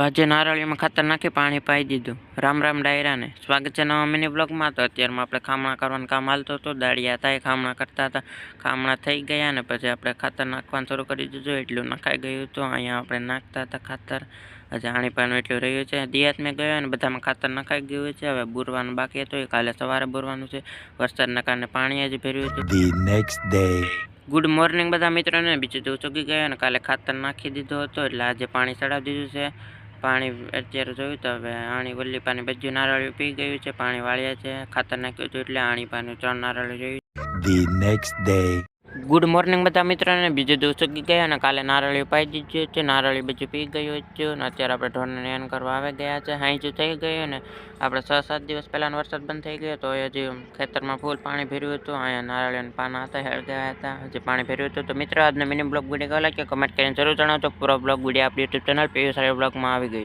આજે નારળીમાં ખાતર નાખી પાણી પાઈ દીધું. રામ રામ ડાયરાને સ્વાગત છે નવા મિની બ્લોગમાં. તો અત્યારમાં આપણે ખામણા કરવાનું કામ હાલતો હતો. દાળિયા હતા એ ખામણા કરતા હતા. ખામણા થઈ ગયા ને પછી આપણે ખાતર નાખવાનું શરૂ કરી દીધું. એટલું નખાઈ ગયું હતું. અહીંયા આપણે નાખતા હતા ખાતર. હજી આણીપાનું એટલું રહ્યું છે. દિયાત મેં ગયો અને બધામાં ખાતર નખાઈ ગયું છે. હવે બુરવાનું બાકી હતું. એ કાલે સવારે બુરવાનું છે. વરસાદના કારણે પાણી હજી ભર્યું હતું. The next day. Good morning બધા મિત્રોને. બીજું તો ચૂકી ગયો અને કાલે ખાતર નાખી દીધો હતો એટલે આજે પાણી ચડાવી દીધું છે. પાણી અત્યારે જોયું તો હવે આણી વલ્લી પાણી બધું નારળિયું પી ગયું છે. પાણી વાળ્યા છે. ખાતર નાખ્યું હતું એટલે આણી પાણી 3 નારળિયું જોયું. The next day. Good morning બધા મિત્રોને. બીજું દિવસ ચૂકી ગયા અને કાલે નારળિયું પાઈ દીધું છે. નારળિયું બધું પી ગયું હતું અને અત્યારે આપણે ઢોરને નેન કરવા આવી ગયા છે. હાંજું થઈ ગયું ને આપણે 6-7 દિવસ પહેલાંનો વરસાદ બંધ થઈ ગયો તો હજી ખેતરમાં ફૂલ પાણી ભર્યું હતું. અહીંયા નારળિયાના પાના હતા હળગ્યા હતા. હજી પાણી ભર્યું હતું. તો મિત્રો આજનો મિની બ્લોગ વિડીયો કેવો લાગ્યો કમેન્ટ કરીને જરૂર જણાવજો. પૂરો બ્લોગ વિડીયો આપણી યુટ્યુબ ચેનલ પીયુષ બ્લોગમાં આવી ગઈ.